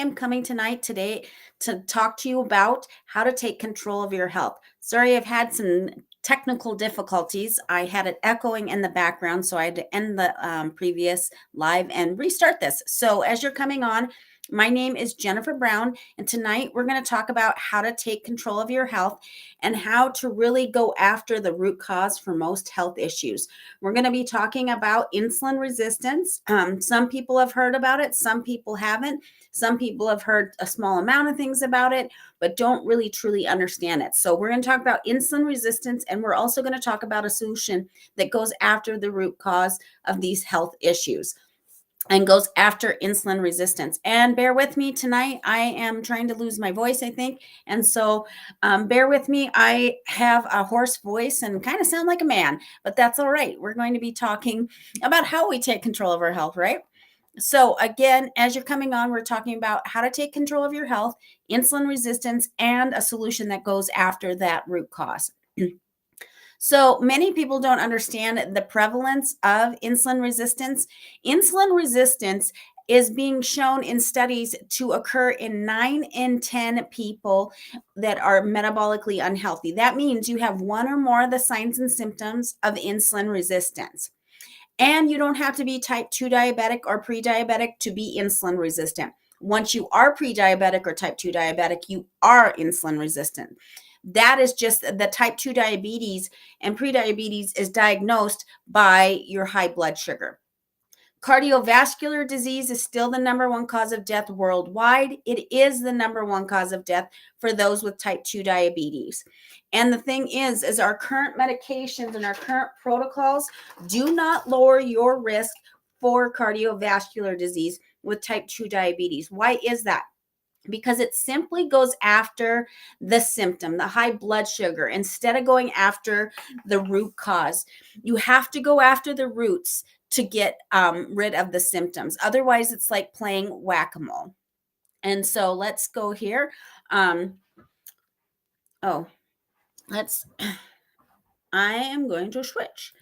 am coming today to talk to you about how to take control of your health. Sorry, I've had some technical difficulties. I had it echoing in the background, so I had to end the previous live and restart this. So as you're coming on, my name is Jennifer Brown, and tonight we're going to talk about how to take control of your health and how to really go after the root cause for most health issues. We're going to be talking about insulin resistance. Some people have heard about it, some people haven't. Some people have heard a small amount of things about it, but don't really truly understand it. So we're going to talk about insulin resistance, and we're also going to talk about a solution that goes after the root cause of these health issues and goes after insulin resistance. And bear with me tonight. I am trying to lose my voice, I think. And so bear with me. I have a hoarse voice and kind of sound like a man, but that's all right. We're going to be talking about how we take control of our health, right? So again, as you're coming on, we're talking about how to take control of your health, insulin resistance, and a solution that goes after that root cause. So many people don't understand the prevalence of insulin resistance. Insulin resistance is being shown in studies to occur in 9 in 10 people that are metabolically unhealthy. That means you have one or more of the signs and symptoms of insulin resistance. And you don't have to be type 2 diabetic or pre-diabetic to be insulin resistant. Once you are pre-diabetic or type 2 diabetic, you are insulin resistant. That is just the type 2 diabetes, and pre-diabetes is diagnosed by your high blood sugar. Cardiovascular disease is still the number one cause of death worldwide. It is the number one cause of death for those with type 2 diabetes. And the thing is our current medications and our current protocols do not lower your risk for cardiovascular disease with type 2 diabetes. Why is that? Because it simply goes after the symptom, the high blood sugar, instead of going after the root cause. You have to go after the roots to get rid of the symptoms. Otherwise, it's like playing whack-a-mole. And so let's go here. I am going to switch.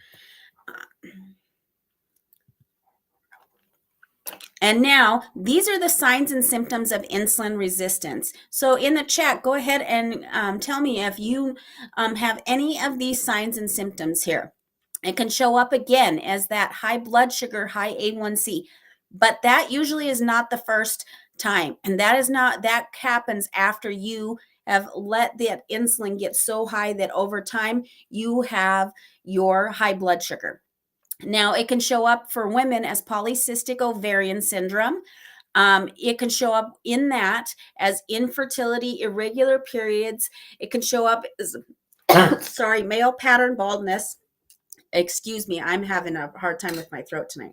And now these are the signs and symptoms of insulin resistance. So in the chat, go ahead and tell me if you have any of these signs and symptoms here. It can show up again as that high blood sugar, high A1C, but that usually is not the first time. And that happens after you have let that insulin get so high that over time you have your high blood sugar. Now, it can show up for women as polycystic ovarian syndrome. It can show up in that as infertility, irregular periods. It can show up as, male pattern baldness. Excuse me, I'm having a hard time with my throat tonight.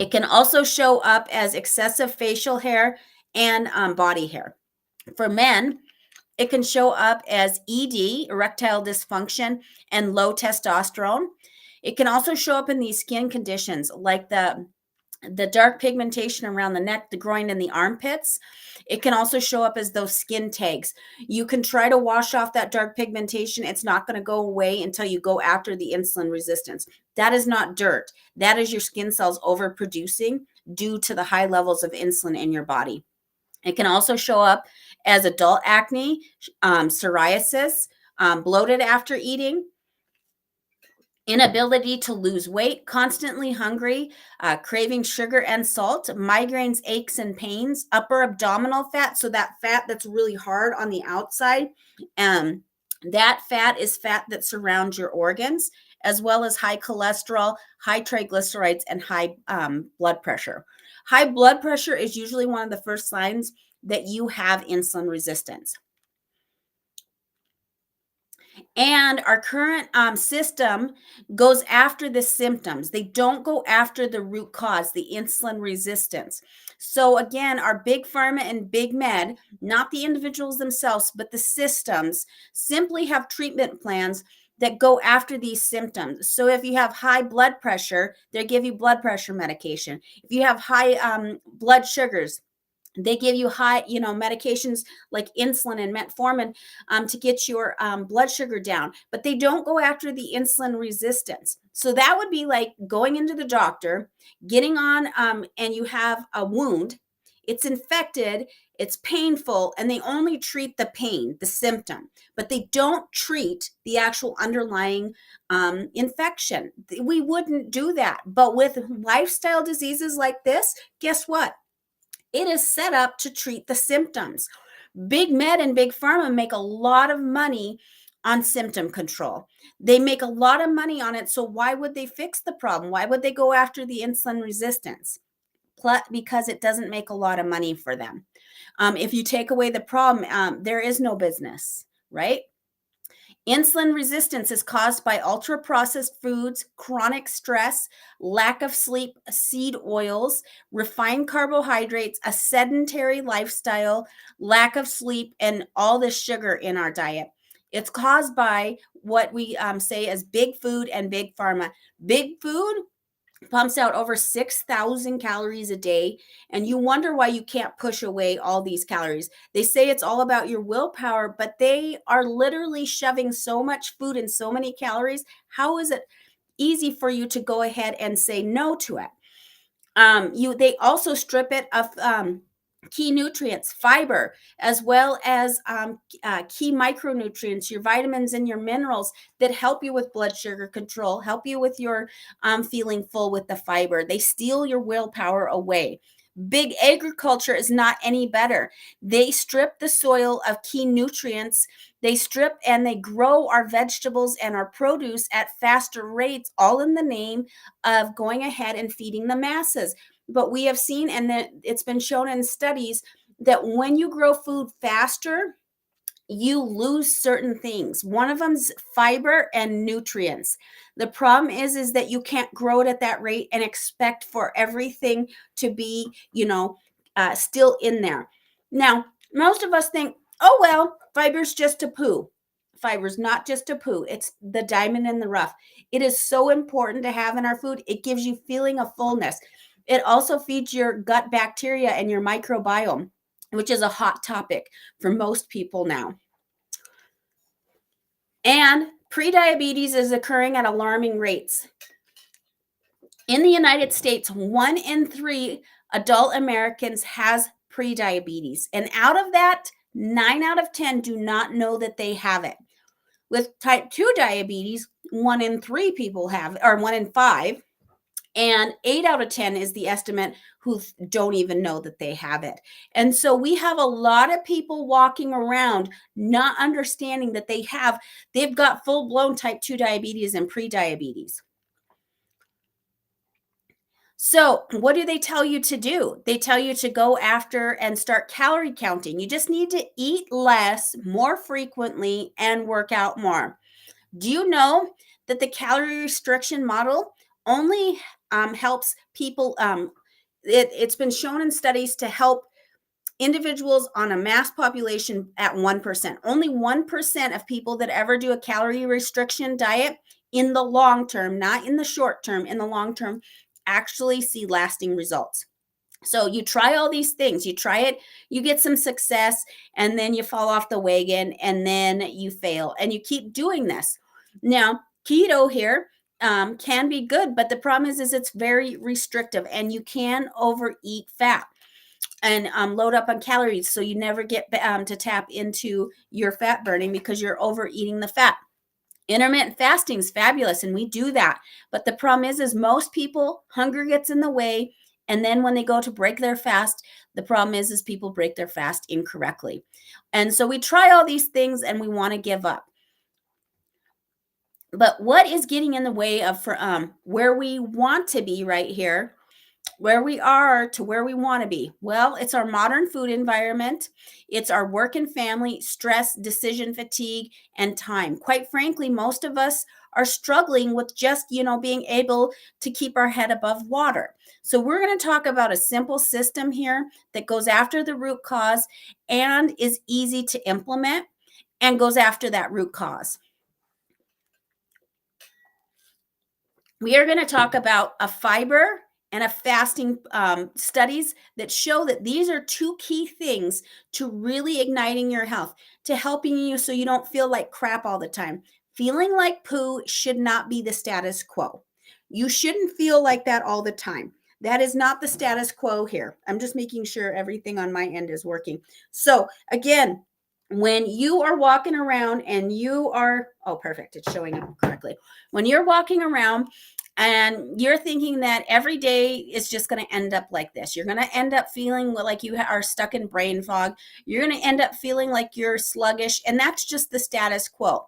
It can also show up as excessive facial hair and body hair. For men, it can show up as ED, erectile dysfunction, and low testosterone. It can also show up in these skin conditions like the dark pigmentation around the neck, the groin, and the armpits. It can also show up as those skin tags. You can try to wash off that dark pigmentation. It's not going to go away until you go after the insulin resistance. That is not dirt. That is your skin cells overproducing due to the high levels of insulin in your body. It can also show up as adult acne, psoriasis, bloated after eating, inability to lose weight, constantly hungry, craving sugar and salt, migraines, aches and pains, upper abdominal fat, so that fat that's really hard on the outside. That fat is fat that surrounds your organs, as well as high cholesterol, high triglycerides, and high blood pressure. High blood pressure is usually one of the first signs that you have insulin resistance. And our current system goes after the symptoms. They don't go after the root cause, the insulin resistance. So again, our big pharma and big med, not the individuals themselves, but the systems, simply have treatment plans that go after these symptoms. So if you have high blood pressure, they give you blood pressure medication. If you have high blood sugars, they give you high, medications like insulin and metformin to get your blood sugar down, but they don't go after the insulin resistance. So that would be like going into the doctor, getting on, and you have a wound It's infected, it's painful, and they only treat the pain, the symptom, but they don't treat the actual underlying infection. We wouldn't do that. But with lifestyle diseases like this, guess what? It is set up to treat the symptoms. Big med and big pharma make a lot of money on symptom control. They make a lot of money on it. So why would they fix the problem? Why would they go after the insulin resistance? Because it doesn't make a lot of money for them. If you take away the problem, there is no business, right? Insulin resistance is caused by ultra processed foods, chronic stress, lack of sleep, seed oils, refined carbohydrates, a sedentary lifestyle, lack of sleep, and all the sugar in our diet. It's caused by what we say as big food and big pharma. Big food pumps out over 6,000 calories a day, and you wonder why you can't push away all these calories. They say it's all about your willpower, but they are literally shoving so much food and so many calories. How is it easy for you to go ahead and say no to it? They also strip it of key nutrients, fiber, as well as key micronutrients, your vitamins and your minerals that help you with blood sugar control, help you with your feeling full with the fiber. They steal your willpower away. Big agriculture is not any better. They strip the soil of key nutrients. They strip and they grow our vegetables and our produce at faster rates, all in the name of going ahead and feeding the masses. But we have seen, and that it's been shown in studies, that when you grow food faster, you lose certain things. One of them's fiber and nutrients. The problem is that you can't grow it at that rate and expect for everything to be, still in there. Now, most of us think, oh, well, fiber's just a poo. Fiber's not just a poo. It's the diamond in the rough. It is so important to have in our food. It gives you feeling of fullness. It also feeds your gut bacteria and your microbiome, which is a hot topic for most people now. And prediabetes is occurring at alarming rates. In the United States, 1 in 3 adult Americans has prediabetes. And out of that, 9 out of 10 do not know that they have it. With type 2 diabetes, 1 in 3 people have, or 1 in 5. And 8 out of 10 is the estimate who don't even know that they have it. And so we have a lot of people walking around not understanding that they've got full-blown type 2 diabetes and prediabetes. So what do they tell you to do? They tell you to go after and start calorie counting. You just need to eat less, more frequently, and work out more. Do you know that the calorie restriction model only helps people? It's been shown in studies to help individuals on a mass population at 1%. Only 1% of people that ever do a calorie restriction diet in the long term, not in the short term, in the long term, actually see lasting results. So you try all these things, you try it, you get some success, and then you fall off the wagon, and then you fail, and you keep doing this. Now, keto here can be good, but the problem is it's very restrictive, and you can overeat fat and load up on calories, so you never get to tap into your fat burning because you're overeating the fat. Intermittent fasting is fabulous, and we do that. But the problem is most people, hunger gets in the way. And then when they go to break their fast, the problem is people break their fast incorrectly. And so we try all these things and we want to give up. But what is getting in the way of where we want to be right here, where we are to where we want to be? Well, it's our modern food environment. It's our work and family, stress, decision fatigue, and time. Quite frankly, most of us are struggling with just, being able to keep our head above water. So we're going to talk about a simple system here that goes after the root cause and is easy to implement and goes after that root cause. We are going to talk about a fiber and a fasting studies that show that these are two key things to really igniting your health, to helping you so you don't feel like crap all the time. Feeling like poo should not be the status quo. You shouldn't feel like that all the time. That is not the status quo here. I'm just making sure everything on my end is working. So again, when you are walking around and you are, oh, perfect, it's showing up correctly. When you're walking around and you're thinking that every day is just going to end up like this, you're going to end up feeling like you are stuck in brain fog. You're going to end up feeling like you're sluggish, and that's just the status quo.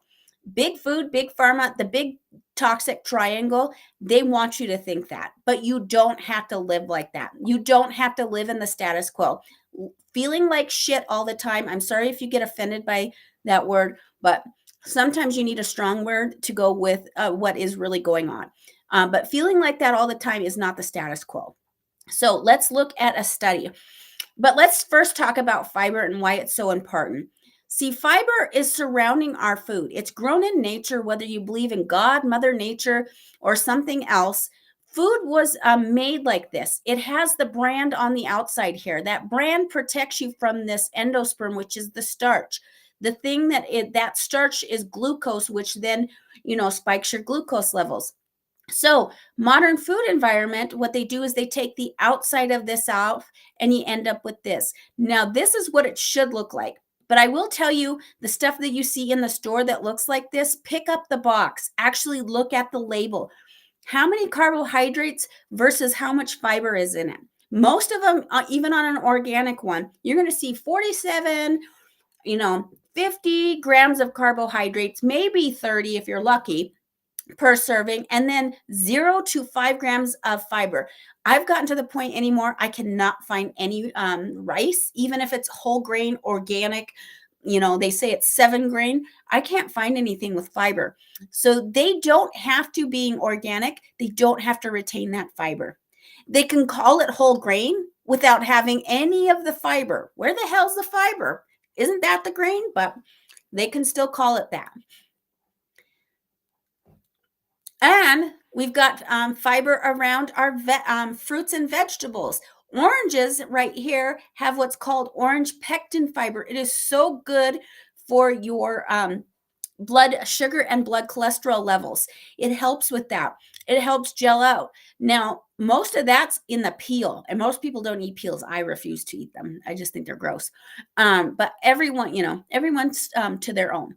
Big food, big pharma, the big toxic triangle, they want you to think that, but you don't have to live like that. You don't have to live in the status quo. Feeling like shit all the time. I'm sorry if you get offended by that word, but sometimes you need a strong word to go with what is really going on. But feeling like that all the time is not the status quo. So let's look at a study. But let's first talk about fiber and why it's so important. See, fiber is surrounding our food. It's grown in nature, whether you believe in God, Mother Nature, or something else. Food was made like this. It has the brand on the outside here. That brand protects you from this endosperm, which is the starch. The thing that starch is glucose, which then, spikes your glucose levels. So, modern food environment, what they do is they take the outside of this off and you end up with this. Now, this is what it should look like. But I will tell you, the stuff that you see in the store that looks like this, pick up the box. Actually look at the label. How many carbohydrates versus how much fiber is in it? Most of them, even on an organic one, you're going to see 47, 50 grams of carbohydrates, maybe 30 if you're lucky per serving, and then 0 to 5 grams of fiber. I've gotten to the point anymore, I cannot find any rice, even if it's whole grain, organic. They say it's 7 grain. I can't find anything with fiber. So they don't have to, being organic, they don't have to retain that fiber. They can call it whole grain without having any of the fiber. Where the hell's the fiber? Isn't that the grain? But they can still call it that. And we've got fiber around our fruits and vegetables. Oranges right here have what's called orange pectin fiber. It is so good for your blood sugar and blood cholesterol levels. It helps with that. It helps gel out. Now, most of that's in the peel, and most people don't eat peels. I refuse to eat them. I just think they're gross. But everyone's to their own.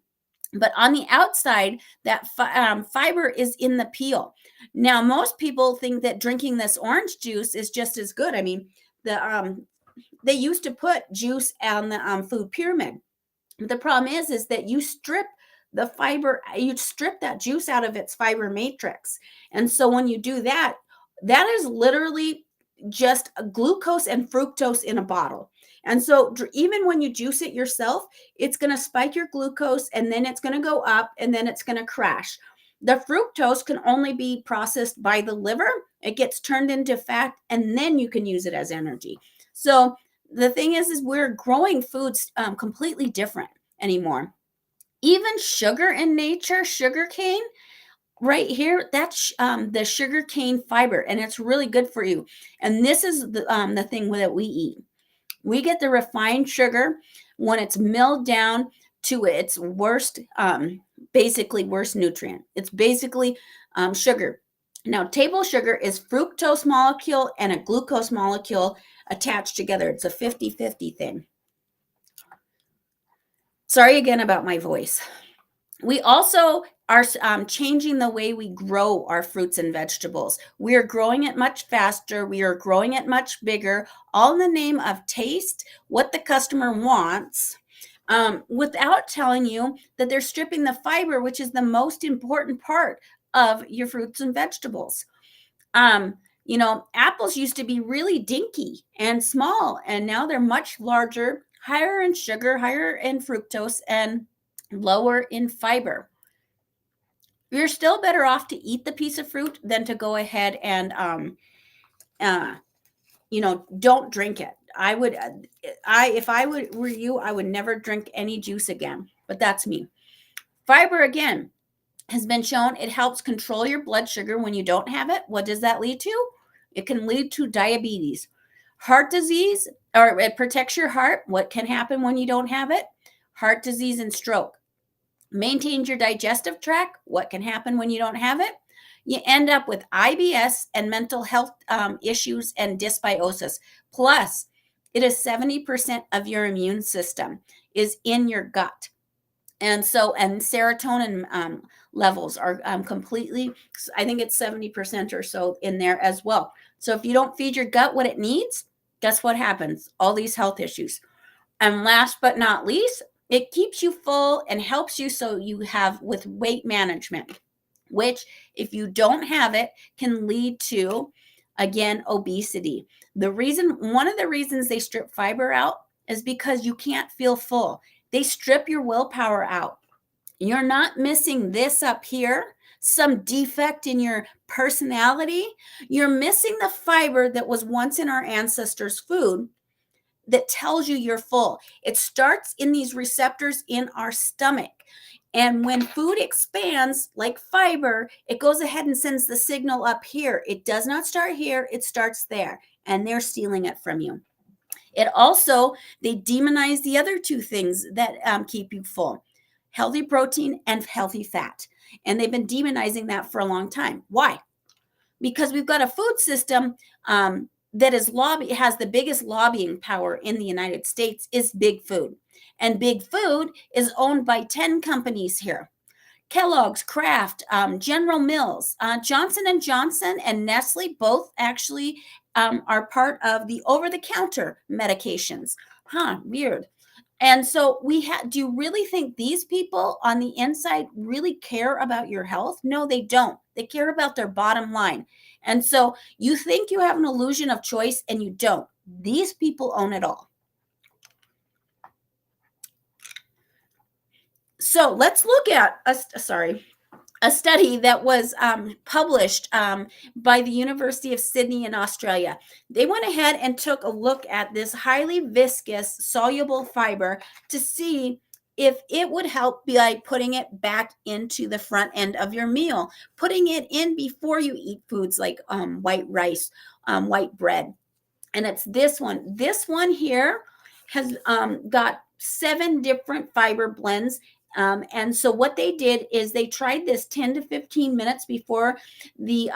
But on the outside, that fiber is in the peel. Now, most people think that drinking this orange juice is just as good. I mean, they used to put juice on the food pyramid. The problem is that you strip the fiber, you strip that juice out of its fiber matrix. And so when you do that, that is literally just glucose and fructose in a bottle. And so even when you juice it yourself, it's going to spike your glucose, and then it's going to go up, and then it's going to crash. The fructose can only be processed by the liver. It gets turned into fat, and then you can use it as energy. So the thing is we're growing foods completely different anymore. Even sugar in nature, sugar cane, right here, that's the sugar cane fiber, and it's really good for you. And this is the thing that we eat. We get the refined sugar when it's milled down to its worst, basically worst nutrient. It's basically sugar. Now, table sugar is fructose molecule and a glucose molecule attached together. It's a 50-50 thing. Sorry again about my voice. We also are changing the way we grow our fruits and vegetables. We are growing it much faster. We are growing it much bigger, all in the name of taste, what the customer wants, without telling you that they're stripping the fiber, which is the most important part of your fruits and vegetables. Apples used to be really dinky and small, and now they're much larger, higher in sugar, higher in fructose, and lower in fiber. You're still better off to eat the piece of fruit than to go ahead and don't drink it. If I were you, I would never drink any juice again, but that's me. Fiber, again, has been shown it helps control your blood sugar when you don't have it. What does that lead to? It can lead to diabetes, heart disease, or it protects your heart. What can happen when you don't have it? Heart disease and stroke. Maintains your digestive tract. What can happen when you don't have it? you end up with IBS and mental health issues and dysbiosis. Plus, it is 70% of your immune system is in your gut. And so, and serotonin levels are completely, I think it's 70% or so in there as well. So if you don't feed your gut what it needs, guess what happens? All these health issues. And last but not least, it keeps you full and helps you so you have with weight management, which if you don't have it can lead to, again, obesity. One of the reasons they strip fiber out is because you can't feel full. They strip your willpower out. You're not missing this up here, some defect in your personality. You're missing the fiber that was once in our ancestors' food that tells you you're full. It starts in these receptors in our stomach. And when food expands like fiber, it goes ahead and sends the signal up here. It does not start here, it starts there. And they're stealing it from you. It also, they demonize the other two things that keep you full: healthy protein and healthy fat. And they've been demonizing that for a long time. Why? Because we've got a food system that has the biggest lobbying power in the United States is Big Food. And Big Food is owned by 10 companies here: Kellogg's, Kraft, General Mills, Johnson and Johnson, and Nestle. Both actually are part of the over-the-counter medications. Weird. And so do you really think these people on the inside really care about your health? No, they don't. They care about their bottom line. And so you think you have an illusion of choice and you don't. These people own it all. So let's look at a study that was published by the University of Sydney in Australia. They went ahead and took a look at this highly viscous soluble fiber to see if it would help by putting it back into the front end of your meal, putting it in before you eat foods like white rice, white bread. And it's this one. This one here has got 7 different fiber blends. And so what they did is they tried this 10 to 15 minutes before the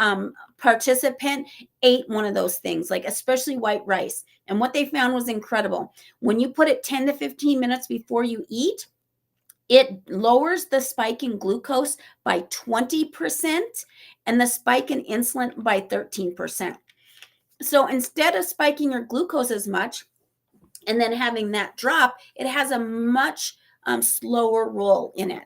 participant ate one of those things, like especially white rice. And what they found was incredible. When you put it 10 to 15 minutes before you eat, it lowers the spike in glucose by 20% and the spike in insulin by 13%. So instead of spiking your glucose as much and then having that drop, it has a much slower roll in it.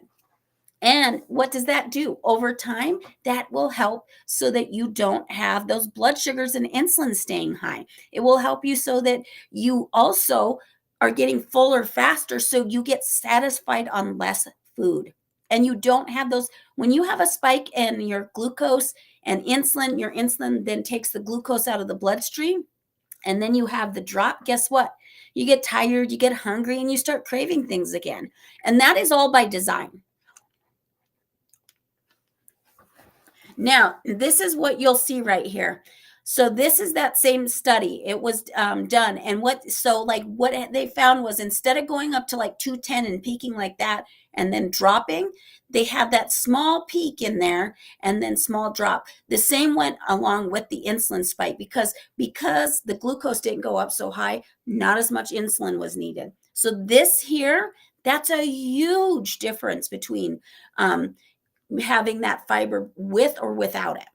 And what does that do? Over time, that will help so that you don't have those blood sugars and insulin staying high. It will help you so that you also are getting fuller faster, so you get satisfied on less food. And you don't have those, when you have a spike in your glucose and insulin, your insulin then takes the glucose out of the bloodstream, and then you have the drop. Guess what? You get tired, you get hungry, and you start craving things again. And that is all by design. Now, this is what you'll see right here. So this is that same study. It was done. And what they found was, instead of going up to like 210 and peaking like that and then dropping, they had that small peak in there and then small drop. The same went along with the insulin spike because the glucose didn't go up so high, not as much insulin was needed. So this here, that's a huge difference between having that fiber with or without it.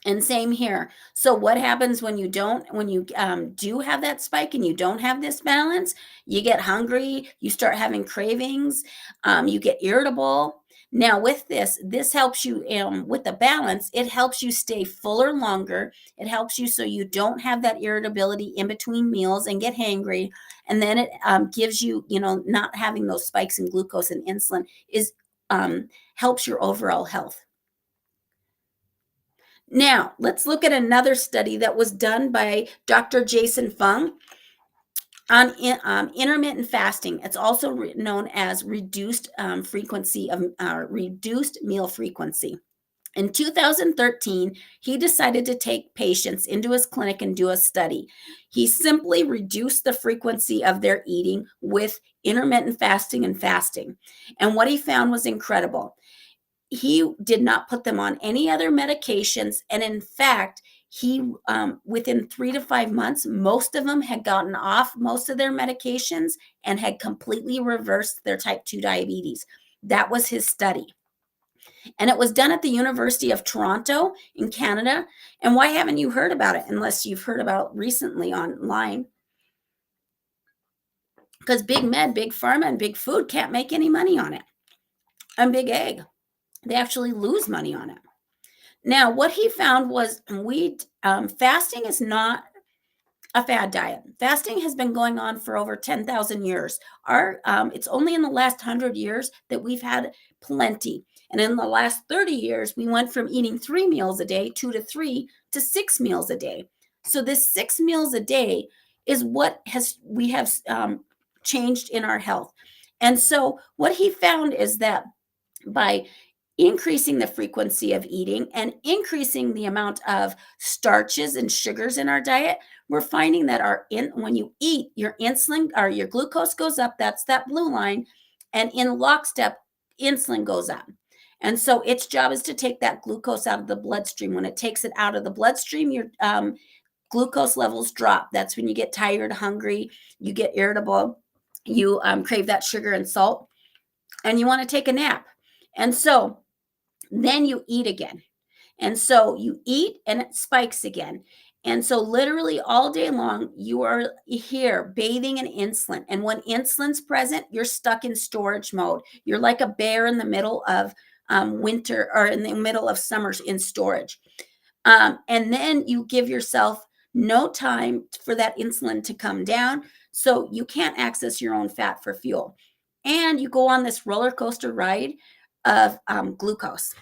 And same here. So what happens when you do have that spike and you don't have this balance? You get hungry, you start having cravings, you get irritable. Now with this helps you with the balance. It helps you stay fuller longer. It helps you so you don't have that irritability in between meals and get hangry. And then it gives you, not having those spikes in glucose and insulin helps your overall health. Now, let's look at another study that was done by Dr. Jason Fung on intermittent fasting. It's also known as reduced meal frequency. In 2013, he decided to take patients into his clinic and do a study. He simply reduced the frequency of their eating with intermittent fasting and fasting. And what he found was incredible. he did not put them on any other medications. And in fact, he within 3 to 5 months, most of them had gotten off most of their medications and had completely reversed their type 2 diabetes. That was his study. And it was done at the University of Toronto in Canada. And why haven't you heard about it unless you've heard about it recently online? Because Big Med, Big Pharma, and Big Food can't make any money on it. And Big Ag, they actually lose money on it. Now, what he found was fasting is not a fad diet. Fasting has been going on for over 10,000 years. It's only in the last 100 years that we've had plenty. And in the last 30 years, we went from eating 3 meals a day, 2 to 3, to 6 meals a day. So this 6 meals a day is what we have changed in our health. And so what he found is that by increasing the frequency of eating and increasing the amount of starches and sugars in our diet, we're finding that when you eat, your insulin or your glucose goes up. That's that blue line. And in lockstep, insulin goes up. And so its job is to take that glucose out of the bloodstream. When it takes it out of the bloodstream, your glucose levels drop. That's when you get tired, hungry, you get irritable, you crave that sugar and salt, and you want to take a nap. And so then you eat again. And so you eat and it spikes again. And so literally all day long, you are here bathing in insulin. And when insulin's present, you're stuck in storage mode. You're like a bear in the middle of winter or in the middle of summer in storage. And then you give yourself no time for that insulin to come down. So you can't access your own fat for fuel. And you go on this roller coaster ride of glucose,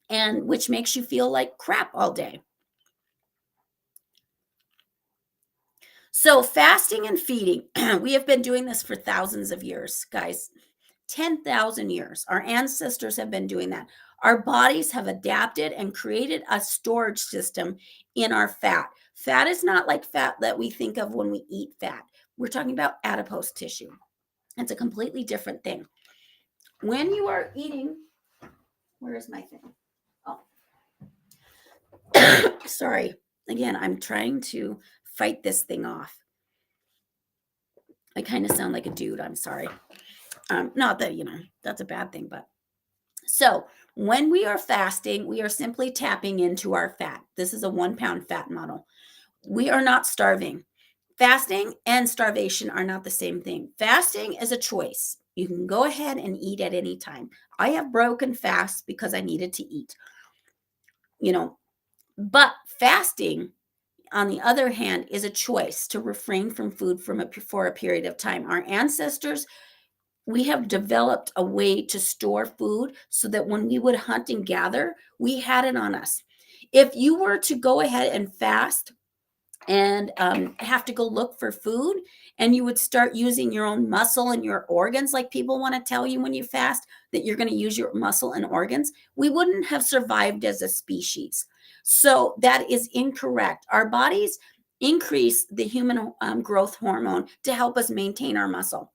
and which makes you feel like crap all day. So fasting and feeding, we have been doing this for thousands of years, guys. 10,000 years. Our ancestors have been doing that. Our bodies have adapted and created a storage system in our fat. Fat is not like fat that we think of when we eat fat. We're talking about adipose tissue. It's a completely different thing. When you are eating, where is my thing? Oh, sorry. Again, I'm trying to fight this thing off. I kind of sound like a dude. I'm sorry. Not that, that's a bad thing, but so when we are fasting, we are simply tapping into our fat. This is a 1 pound fat model. We are not starving. Fasting and starvation are not the same thing. Fasting is a choice. You can go ahead and eat at any time. I have broken fast because I needed to eat, but fasting, on the other hand, is a choice to refrain from food for a period of time. Our ancestors, we have developed a way to store food so that when we would hunt and gather, we had it on us. If you were to go ahead and fast and have to go look for food, and you would start using your own muscle and your organs, like people want to tell you when you fast that you're going to use your muscle and organs, we wouldn't have survived as a species. So that is incorrect. Our bodies increase the human growth hormone to help us maintain our muscle.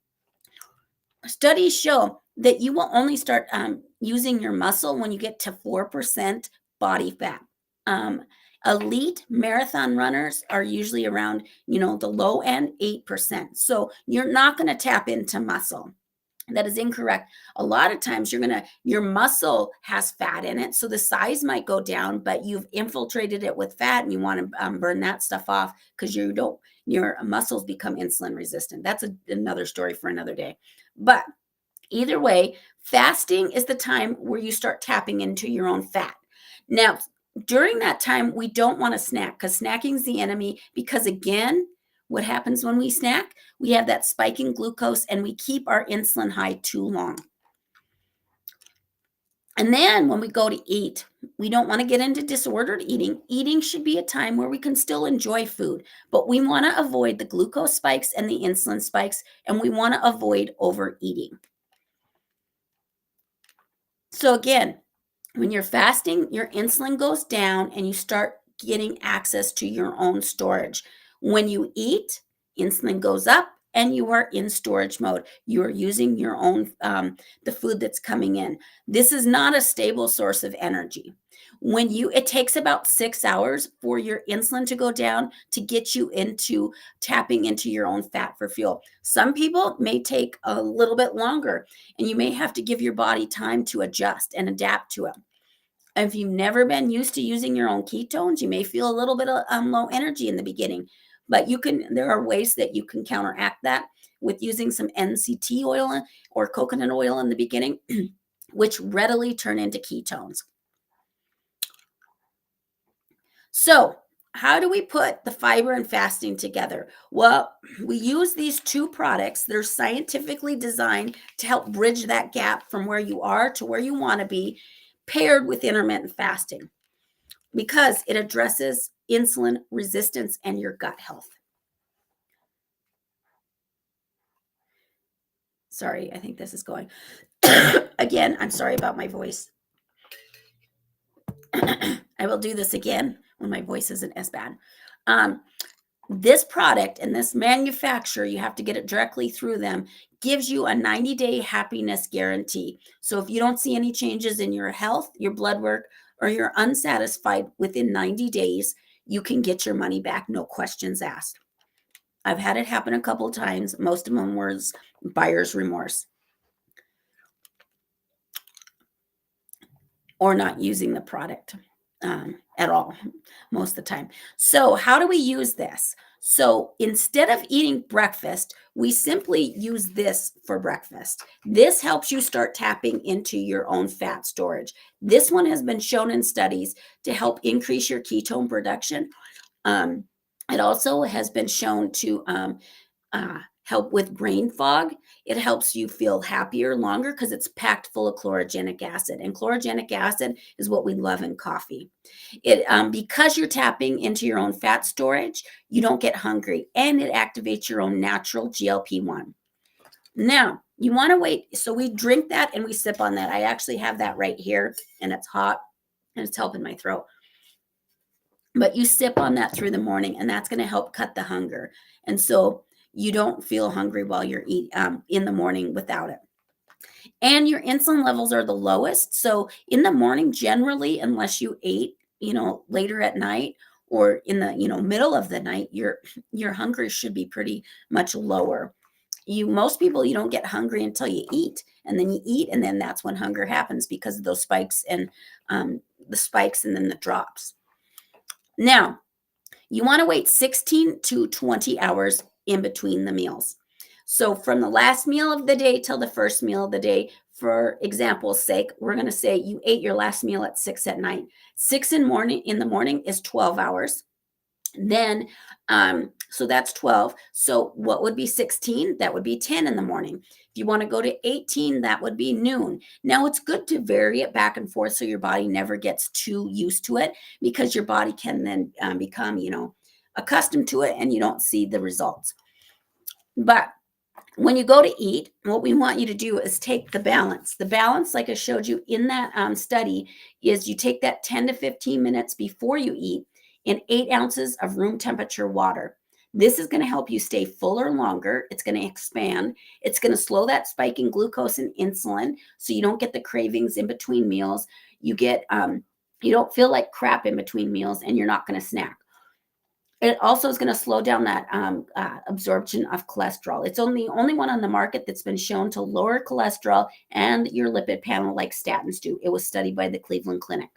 Studies show that you will only start using your muscle when you get to 4% body fat. Elite marathon runners are usually around, the low end, 8%. So you're not going to tap into muscle. That is incorrect. A lot of times your muscle has fat in it. So the size might go down, but you've infiltrated it with fat and you want to burn that stuff off because your muscles become insulin resistant. That's another story for another day. But either way, fasting is the time where you start tapping into your own fat. Now, during that time, we don't want to snack because snacking is the enemy. Because again, what happens when we snack? We have that spike in glucose and we keep our insulin high too long. And then when we go to eat, we don't want to get into disordered eating. Eating should be a time where we can still enjoy food, but we want to avoid the glucose spikes and the insulin spikes, and we want to avoid overeating. So again, when you're fasting, your insulin goes down and you start getting access to your own storage. When you eat, insulin goes up and you are in storage mode. You are using your own, the food that's coming in. This is not a stable source of energy. It takes about 6 hours for your insulin to go down to get you into tapping into your own fat for fuel. Some people may take a little bit longer, and you may have to give your body time to adjust and adapt to it. If you've never been used to using your own ketones, you may feel a little bit of low energy in the beginning, but there are ways that you can counteract that with using some NCT oil or coconut oil in the beginning, which readily turn into ketones. So, how do we put the fiber and fasting together? Well, we use these two products. They're scientifically designed to help bridge that gap from where you are to where you want to be, paired with intermittent fasting, because it addresses insulin resistance and your gut health. Sorry, I think this is going. Again, I'm sorry about my voice. I will do this again when my voice isn't as bad. This product and this manufacturer, you have to get it directly through them, gives you a 90-day happiness guarantee. So if you don't see any changes in your health, your blood work, or you're unsatisfied within 90 days, you can get your money back, no questions asked. I've had it happen a couple of times. Most of them was buyer's remorse or not using the product at all most of the time. So how do we use this? So instead of eating breakfast, we simply use this for breakfast. This helps you start tapping into your own fat storage. This one has been shown in studies to help increase your ketone production. It also has been shown to help with brain fog. It helps you feel happier longer because it's packed full of chlorogenic acid, and chlorogenic acid is what we love in coffee. Because you're tapping into your own fat storage, you don't get hungry, and it activates your own natural GLP-1. Now, you want to wait. So we drink that and we sip on that. I actually have that right here, and it's hot, and it's helping my throat. But you sip on that through the morning, and that's going to help cut the hunger. And so you don't feel hungry while you're in the morning without it. And your insulin levels are the lowest. So in the morning, generally, unless you ate, later at night or in the, middle of the night, your hunger should be pretty much lower. Most people, you don't get hungry until you eat, and then you eat, and then that's when hunger happens because of those spikes and the spikes and then the drops. Now, you want to wait 16 to 20 hours in between the meals. So from the last meal of the day till the first meal of the day, for example's sake, we're going to say you ate your last meal at 6 at night. 6 in the morning is 12 hours. Then, so that's 12. So what would be 16? That would be 10 in the morning. If you want to go to 18, that would be noon. Now, it's good to vary it back and forth so your body never gets too used to it, because your body can then become, accustomed to it, and you don't see the results. But when you go to eat, what we want you to do is take the balance. The balance, like I showed you in that study, is you take that 10 to 15 minutes before you eat in 8 ounces of room temperature water. This is going to help you stay fuller longer. It's going to expand. It's going to slow that spike in glucose and insulin, so you don't get the cravings in between meals. You don't feel like crap in between meals, and you're not going to snack. It also is going to slow down that absorption of cholesterol. It's the only one on the market that's been shown to lower cholesterol and your lipid panel like statins do. It was studied by the Cleveland Clinic.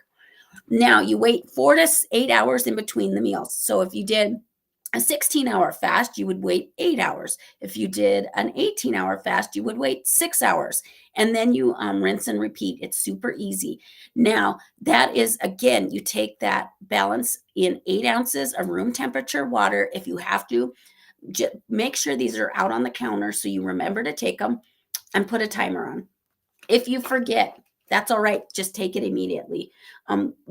Now, you wait 4 to 8 hours in between the meals. So if you did a 16-hour fast, you would wait 8 hours. If you did an 18-hour fast, you would wait 6 hours. And then you rinse and repeat. It's super easy. Now, that is, again, you take that balance in 8 ounces of room temperature water. If you have to, make sure these are out on the counter so you remember to take them, and put a timer on. If you forget, that's all right. Just take it immediately.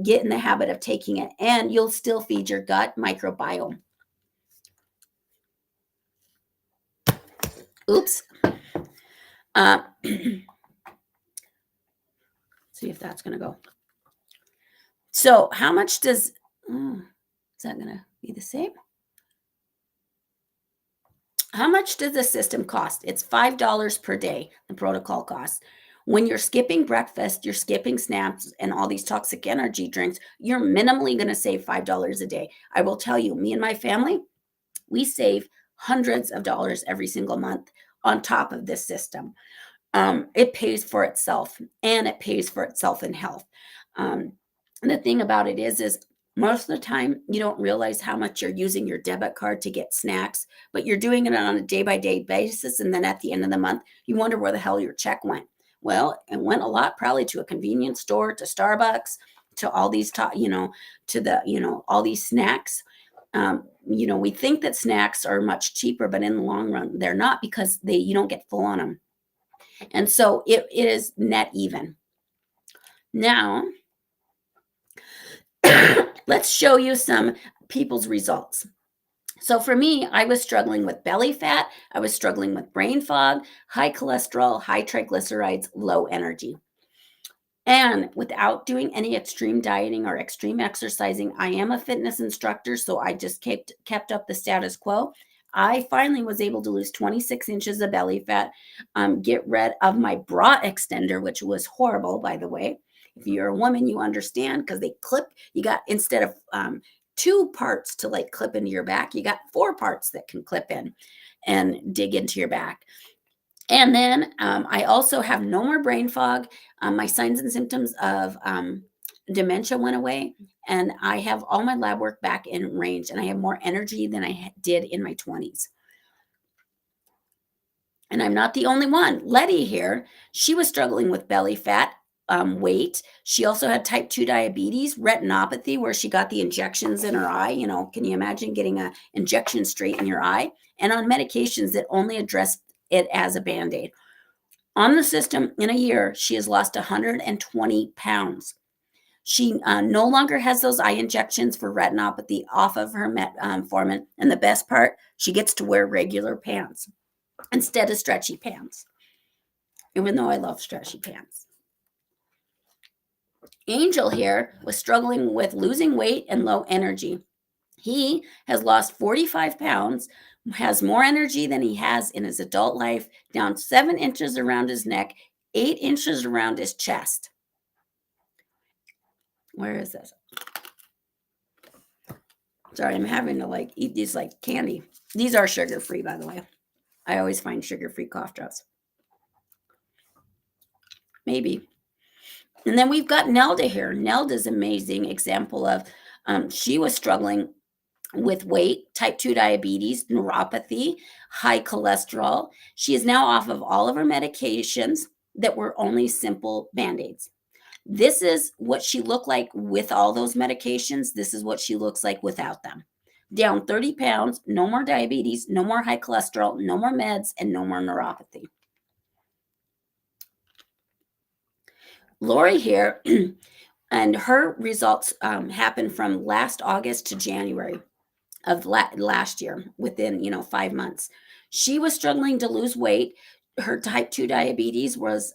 Get in the habit of taking it, and you'll still feed your gut microbiome. Oops. See if that's going to go. So how much is that going to be the same? How much does the system cost? It's $5 per day, the protocol costs. When you're skipping breakfast, you're skipping snacks and all these toxic energy drinks, you're minimally going to save $5 a day. I will tell you, me and my family, we save hundreds of dollars every single month on top of this system. It pays for itself, and it pays for itself in health. Um, and the thing about it is most of the time you don't realize how much you're using your debit card to get snacks, but you're doing it on a day by day basis. And then at the end of the month, you wonder where the hell your check went. Well, it went a lot probably to a convenience store, to Starbucks, to all these, to the, all these snacks. We think that snacks are much cheaper, but in the long run, they're not, because you don't get full on them. And so it is net even. Now, let's show you some people's results. So for me, I was struggling with belly fat. I was struggling with brain fog, high cholesterol, high triglycerides, low energy. And without doing any extreme dieting or extreme exercising, I am a fitness instructor, so I just kept up the status quo. I finally was able to lose 26 inches of belly fat, get rid of my bra extender, which was horrible, by the way. If you're a woman, you understand, because they clip, you got, instead of 2 parts to like clip into your back, you got 4 parts that can clip in and dig into your back. And then I also have no more brain fog. My signs and symptoms of dementia went away, and I have all my lab work back in range, and I have more energy than I did in my 20s. And I'm not the only one. Letty here, she was struggling with belly fat, weight. She also had type 2 diabetes, retinopathy, where she got the injections in her eye. Can you imagine getting an injection straight in your eye? And on medications that only addressed it as a Band-Aid. On the system, in a year, she has lost 120 pounds. She no longer has those eye injections for retinopathy off of her metformin. And the best part, she gets to wear regular pants instead of stretchy pants, even though I love stretchy pants. Angel here was struggling with losing weight and low energy. He has lost 45 pounds, has more energy than he has in his adult life, down 7 inches around his neck, 8 inches around his chest. Where is this? Sorry, I'm having to eat these like candy. These are sugar-free, by the way. I always find sugar-free cough drops. Maybe. And then we've got Nelda here. Nelda's amazing example of, she was struggling with weight, type 2 diabetes, neuropathy, high cholesterol. She is now off of all of her medications that were only simple Band-Aids. This is what she looked like with all those medications. This is what she looks like without them. Down 30 pounds, no more diabetes, no more high cholesterol, no more meds, and no more neuropathy. Lori here, and her results happened from last August to January of last year, within 5 months. She was struggling to lose weight. Her type 2 diabetes was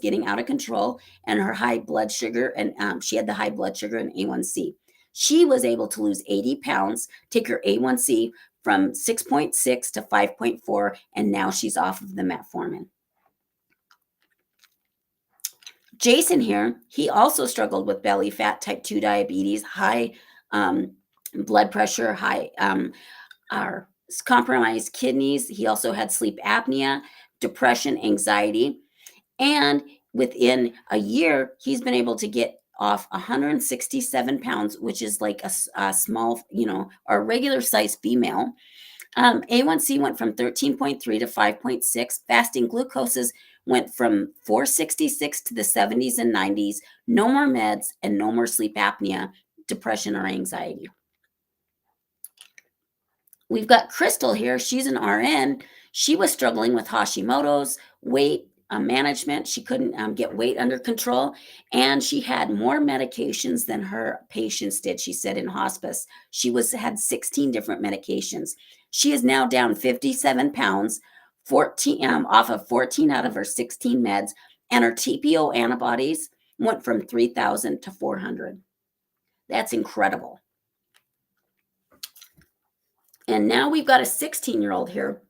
getting out of control, and her high blood sugar, and she had the high blood sugar and A1C. She was able to lose 80 pounds, take her A1C from 6.6 to 5.4, and now she's off of the metformin. Jason here, he also struggled with belly fat, type 2 diabetes, high blood pressure, high compromised kidneys. He also had sleep apnea, depression, anxiety. And within a year, he's been able to get off 167 pounds, which is like a small, or regular size female. A1C went from 13.3 to 5.6. Fasting glucoses went from 466 to the 70s and 90s. No more meds and no more sleep apnea, depression, or anxiety. We've got Crystal here. She's an RN. She was struggling with Hashimoto's, weight management. She couldn't get weight under control, and she had more medications than her patients did. She said in hospice, she had 16 different medications. She is now down 57 pounds, 14 off of 14 out of her 16 meds, and her TPO antibodies went from 3,000 to 400. That's incredible. And now we've got a 16-year-old here.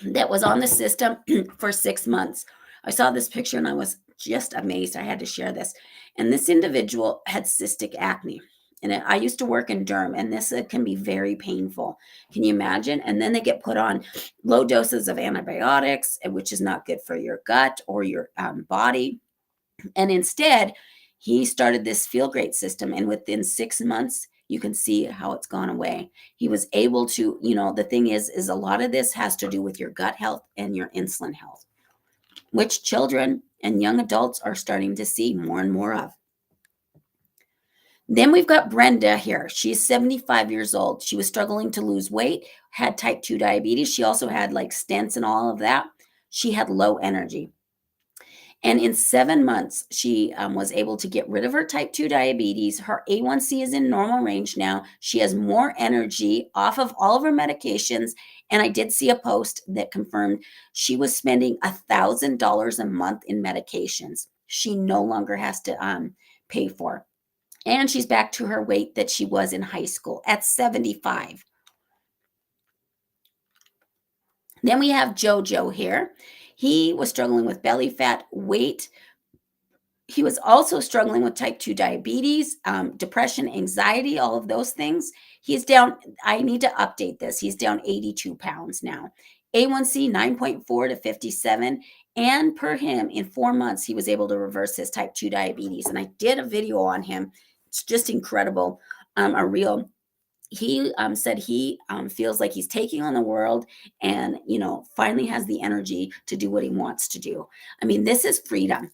that was on the system for 6 months. I saw this picture and I was just amazed. I had to share this. And this individual had cystic acne. And I used to work in derm, and this can be very painful. Can you imagine? And then they get put on low doses of antibiotics, which is not good for your gut or your body. And instead, he started this Feel Great system. And within 6 months, you can see how it's gone away. He was able to, the thing is a lot of this has to do with your gut health and your insulin health, which children and young adults are starting to see more and more of. Then we've got Brenda here. She's 75 years old. She was struggling to lose weight, had type 2 diabetes. She also had like stents and all of that. She had low energy. And in 7 months, she was able to get rid of her type 2 diabetes. Her A1C is in normal range now. She has more energy off of all of her medications. And I did see a post that confirmed she was spending $1,000 a month in medications. She no longer has to pay for. And she's back to her weight that she was in high school at 75. Then we have JoJo here. He was struggling with belly fat, weight. He was also struggling with type 2 diabetes, depression, anxiety, all of those things. He's down, I need to update this. He's down 82 pounds now. A1C 9.4 to 57. And per him, in 4 months, he was able to reverse his type 2 diabetes. And I did a video on him. It's just incredible, a reel. He said he feels like he's taking on the world and, finally has the energy to do what he wants to do. I mean, this is freedom.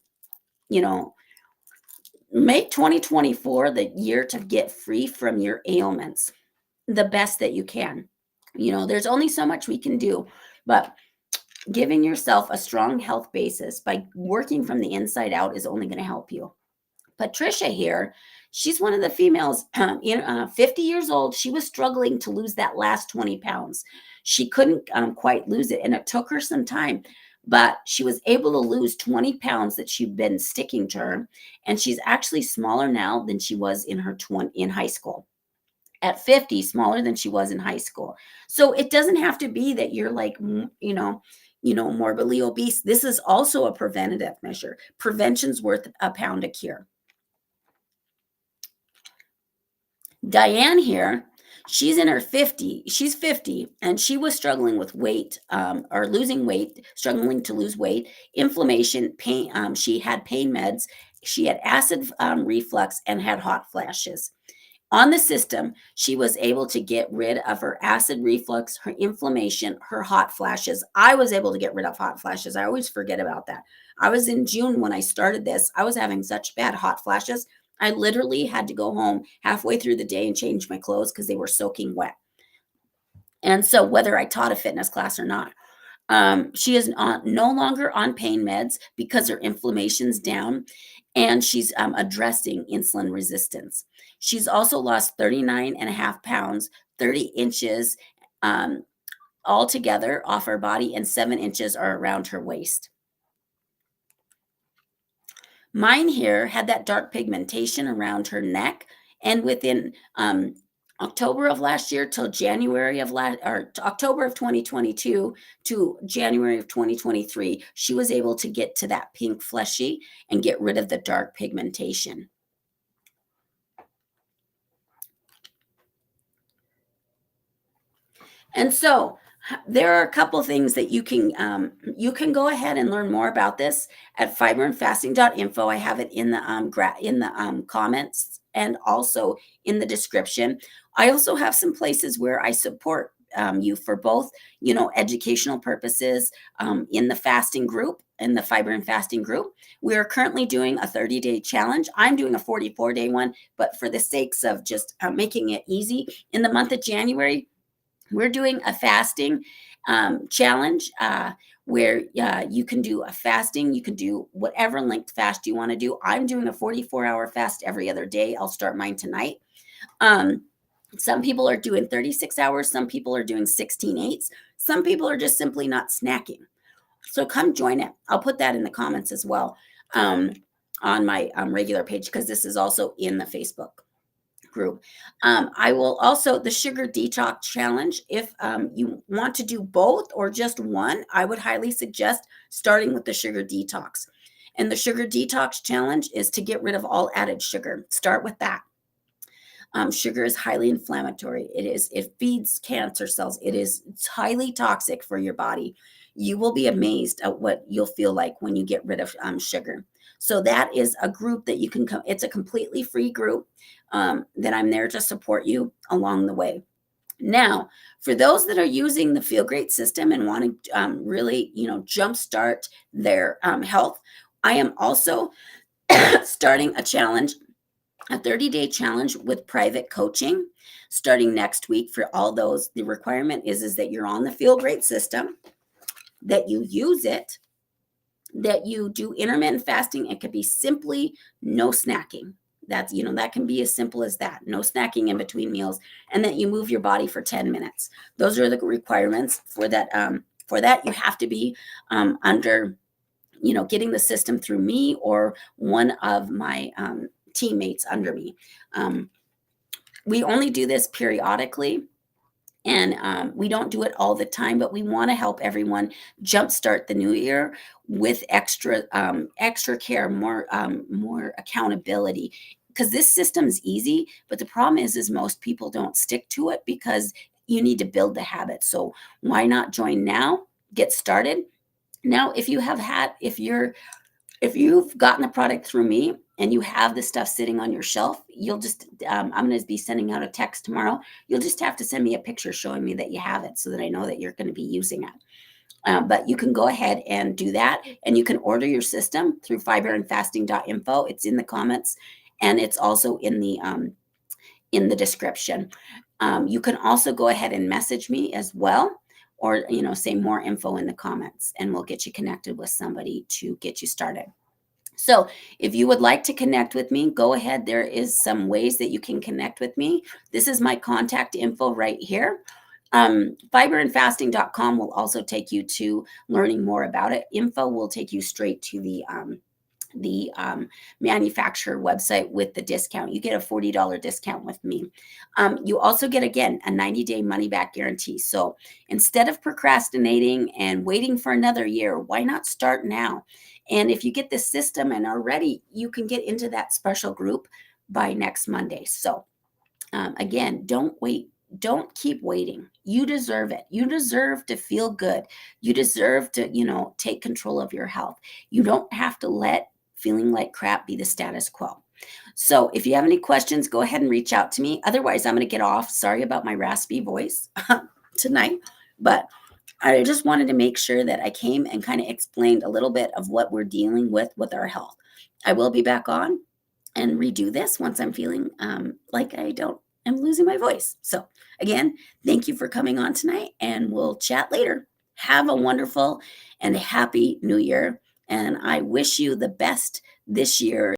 Make 2024 the year to get free from your ailments the best that you can. There's only so much we can do, but giving yourself a strong health basis by working from the inside out is only going to help you. Patricia here, she's one of the females, 50 years old. She was struggling to lose that last 20 pounds. She couldn't quite lose it, and it took her some time, but she was able to lose 20 pounds that she'd been sticking to her, and she's actually smaller now than she was in high school. At 50, smaller than she was in high school. So it doesn't have to be that you're like, morbidly obese. This is also a preventative measure. Prevention's worth a pound a cure. Diane here, she's in her 50. She's 50, and she was struggling with weight or losing weight, struggling to lose weight, inflammation, pain. She had pain meds. She had acid reflux and had hot flashes. On the system, she was able to get rid of her acid reflux, her inflammation, her hot flashes. I was able to get rid of hot flashes. I always forget about that. I was in June when I started this. I was having such bad hot flashes. I literally had to go home halfway through the day and change my clothes because they were soaking wet. And so whether I taught a fitness class or not, she is no longer on pain meds because her inflammation's down, and she's addressing insulin resistance. She's also lost 39 and a half pounds, 30 inches altogether off her body, and 7 inches are around her waist. Mine here had that dark pigmentation around her neck, and within October of last year till January of October of 2022 to January of 2023, she was able to get to that pink fleshy and get rid of the dark pigmentation. And so there are a couple things that you can go ahead and learn more about this at fiberandfasting.info. I have it in the comments and also in the description. I also have some places where I support you for both, educational purposes in the fasting group, in the fiber and fasting group. We are currently doing a 30-day challenge. I'm doing a 44-day one, but for the sakes of just making it easy, in the month of January, we're doing a fasting challenge where you can do a fasting. You can do whatever length fast you want to do. I'm doing a 44-hour fast every other day. I'll start mine tonight. Some people are doing 36 hours. Some people are doing 16/8. Some people are just simply not snacking. So come join it. I'll put that in the comments as well on my regular page because this is also in the Facebook group. I will also, the sugar detox challenge, if you want to do both or just one, I would highly suggest starting with the sugar detox. And the sugar detox challenge is to get rid of all added sugar. Start with that. Sugar is highly inflammatory. It feeds cancer cells. It's highly toxic for your body. You will be amazed at what you'll feel like when you get rid of sugar. So that is a group that you can come. It's a completely free group that I'm there to support you along the way. Now, for those that are using the Feel Great system and want to really, jumpstart their health, I am also starting a challenge, a 30-day challenge with private coaching starting next week for all those. The requirement is that you're on the Feel Great system, that you use it, that you do intermittent fasting. It could be simply no snacking. That can be as simple as that. No snacking in between meals, and that you move your body for 10 minutes. Those are the requirements for that. For that, you have to be under, getting the system through me or one of my teammates under me. We only do this periodically, and we don't do it all the time, but we want to help everyone jumpstart the new year with extra care, more accountability, because this system's easy, but the problem is most people don't stick to it because you need to build the habit. So why not join now? Get started now. If you've gotten the product through me and you have the stuff sitting on your shelf, you'll just, I'm going to be sending out a text tomorrow. You'll just have to send me a picture showing me that you have it so that I know that you're going to be using it. But you can go ahead and do that. And you can order your system through fiberandfasting.info. It's in the comments, and it's also in the description. You can also go ahead and message me as well, or say more info in the comments, and we'll get you connected with somebody to get you started. So if you would like to connect with me, go ahead. There is some ways that you can connect with me. This is my contact info right here. Fiberandfasting.com will also take you to learning more about it. Info will take you straight to the manufacturer website with the discount. You get a $40 discount with me. You also get, again, a 90-day money-back guarantee. So instead of procrastinating and waiting for another year, why not start now? And if you get this system and are ready, you can get into that special group by next Monday. So again, don't wait. Don't keep waiting. You deserve it. You deserve to feel good. You deserve to, take control of your health. You don't have to let feeling like crap be the status quo. So if you have any questions, go ahead and reach out to me. Otherwise, I'm going to get off. Sorry about my raspy voice tonight, but I just wanted to make sure that I came and kind of explained a little bit of what we're dealing with our health. I will be back on and redo this once I'm feeling like I'm losing my voice. So again, thank you for coming on tonight, and we'll chat later. Have a wonderful and happy new year. And I wish you the best this year.